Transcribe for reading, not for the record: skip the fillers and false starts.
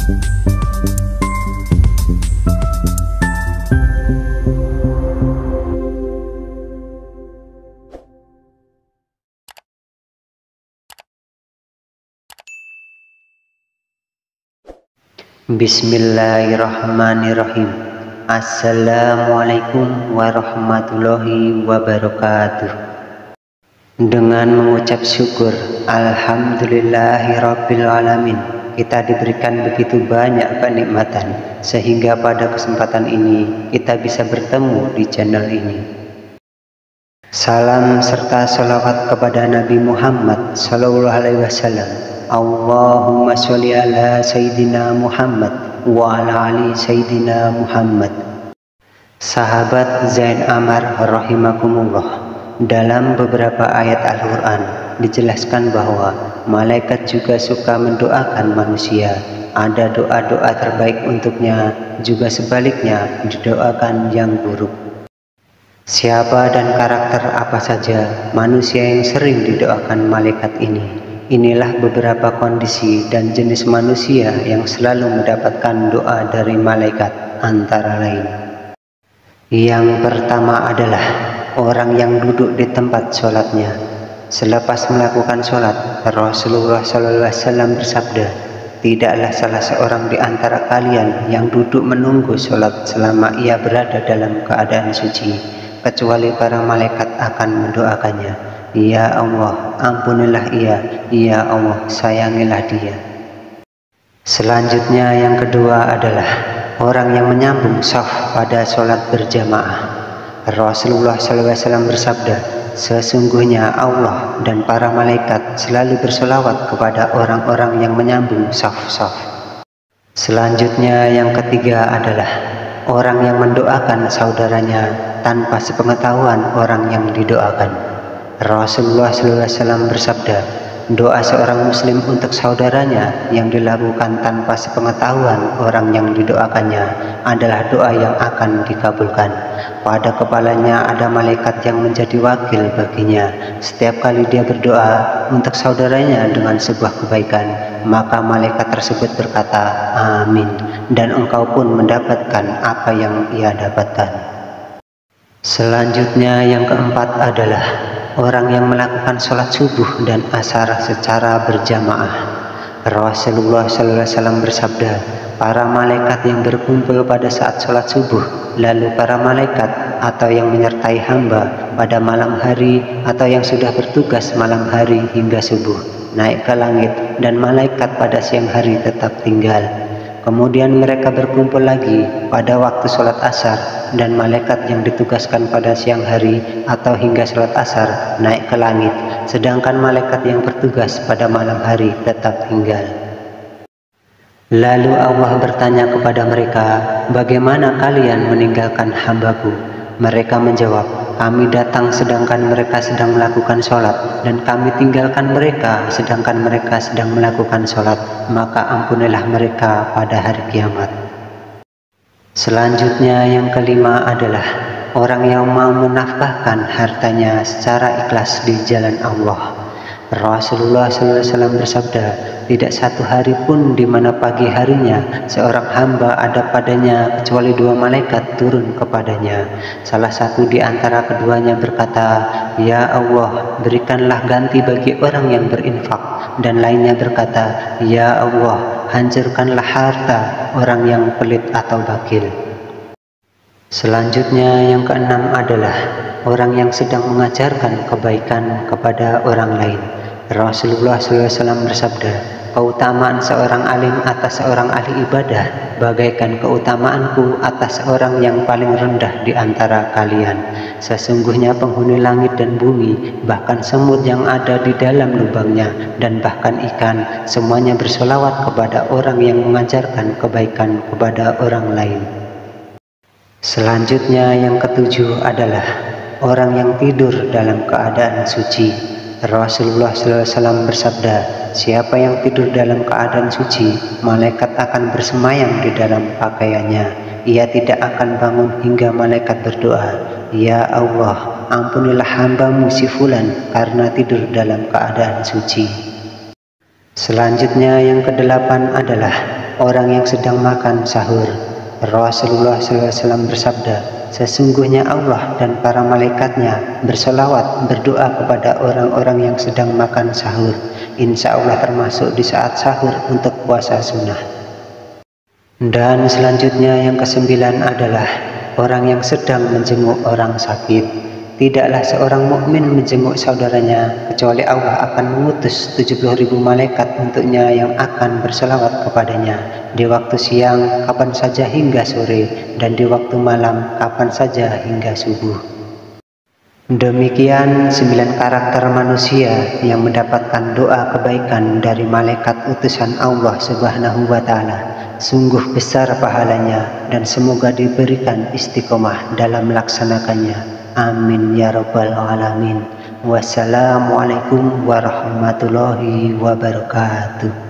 Bismillahirrahmanirrahim. Assalamualaikum warahmatullahi wabarakatuh. Dengan mengucap syukur Alhamdulillahirabbil alamin, kita diberikan begitu banyak kenikmatan sehingga pada kesempatan ini kita bisa bertemu di channel ini. Salam serta salawat kepada Nabi Muhammad SAW. Allahumma sholli ala Sayyidina Muhammad wa ala ali Sayyidina Muhammad. Sahabat Zain Amar rahimakumullah, dalam beberapa ayat Al-Quran dijelaskan bahwa malaikat juga suka mendoakan manusia. Ada doa-doa terbaik untuknya, juga sebaliknya didoakan yang buruk. Siapa dan karakter apa saja manusia yang sering didoakan malaikat ini? Inilah beberapa kondisi dan jenis manusia yang selalu mendapatkan doa dari malaikat, antara lain. Yang pertama adalah orang yang duduk di tempat sholatnya. Selepas melakukan sholat, Rasulullah SAW bersabda, "Tidaklah salah seorang di antara kalian yang duduk menunggu sholat selama ia berada dalam keadaan suci, kecuali para malaikat akan mendoakannya. Ya Allah, ampunilah ia. Ya Allah, sayangilah dia." Selanjutnya yang kedua adalah orang yang menyambung shaf pada sholat berjamaah. Rasulullah SAW bersabda, "Sesungguhnya Allah dan para malaikat selalu bersolawat kepada orang-orang yang menyambung shaf-shaf." Selanjutnya yang ketiga adalah orang yang mendoakan saudaranya tanpa sepengetahuan orang yang didoakan. Rasulullah SAW bersabda, doa seorang muslim untuk saudaranya yang dilakukan tanpa sepengetahuan orang yang didoakannya adalah doa yang akan dikabulkan. Pada kepalanya ada malaikat yang menjadi wakil baginya. Setiap kali dia berdoa untuk saudaranya dengan sebuah kebaikan, maka malaikat tersebut berkata, "Amin," dan engkau pun mendapatkan apa yang ia dapatkan. Selanjutnya yang keempat adalah orang yang melakukan sholat subuh dan asar secara berjamaah. Rasulullah SAW bersabda, para malaikat yang berkumpul pada saat sholat subuh, lalu para malaikat atau yang menyertai hamba pada malam hari atau yang sudah bertugas malam hari hingga subuh, naik ke langit, dan malaikat pada siang hari tetap tinggal. Kemudian mereka berkumpul lagi pada waktu sholat asar, dan malaikat yang ditugaskan pada siang hari atau hingga sholat asar naik ke langit, sedangkan malaikat yang bertugas pada malam hari tetap tinggal. Lalu Allah bertanya kepada mereka, "Bagaimana kalian meninggalkan hambaku?" Mereka menjawab, "Kami datang sedangkan mereka sedang melakukan sholat, dan kami tinggalkan mereka sedangkan mereka sedang melakukan sholat, maka ampunilah mereka pada hari kiamat." Selanjutnya yang kelima adalah orang yang mau menafkahkan hartanya secara ikhlas di jalan Allah. Rasulullah SAW bersabda, tidak satu hari pun di mana pagi harinya seorang hamba ada padanya kecuali dua malaikat turun kepadanya. Salah satu di antara keduanya berkata, "Ya Allah, berikanlah ganti bagi orang yang berinfak." Dan lainnya berkata, "Ya Allah, hancurkanlah harta orang yang pelit atau bakil." Selanjutnya yang keenam adalah orang yang sedang mengajarkan kebaikan kepada orang lain. Rasulullah SAW bersabda, keutamaan seorang alim atas seorang ahli ibadah bagaikan keutamaanku atas orang yang paling rendah di antara kalian. Sesungguhnya penghuni langit dan bumi, bahkan semut yang ada di dalam lubangnya, dan bahkan ikan, semuanya bersolawat kepada orang yang mengajarkan kebaikan kepada orang lain. Selanjutnya yang ketujuh adalah orang yang tidur dalam keadaan suci. Rasulullah SAW bersabda, siapa yang tidur dalam keadaan suci, malaikat akan bersemayam di dalam pakaiannya. Ia tidak akan bangun hingga malaikat berdoa, "Ya Allah, ampunilah hambamu si fulan karena tidur dalam keadaan suci." Selanjutnya yang kedelapan adalah orang yang sedang makan sahur. Rasulullah SAW bersabda, sesungguhnya Allah dan para malaikatnya berselawat berdoa kepada orang-orang yang sedang makan sahur. Insya Allah termasuk di saat sahur untuk puasa sunnah. Dan selanjutnya yang kesembilan adalah orang yang sedang menjenguk orang sakit. Tidaklah seorang mukmin menjenguk saudaranya kecuali Allah akan mengutus 70.000 malaikat untuknya yang akan berselawat kepadanya di waktu siang kapan saja hingga sore, dan di waktu malam kapan saja hingga subuh. Demikian 9 karakter manusia yang mendapatkan doa kebaikan dari malaikat utusan Allah Subhanahu wa Ta'ala. Sungguh besar pahalanya dan semoga diberikan istiqomah dalam melaksanakannya. Amin ya rabbal alamin. Wassalamualaikum warahmatullahi wabarakatuh.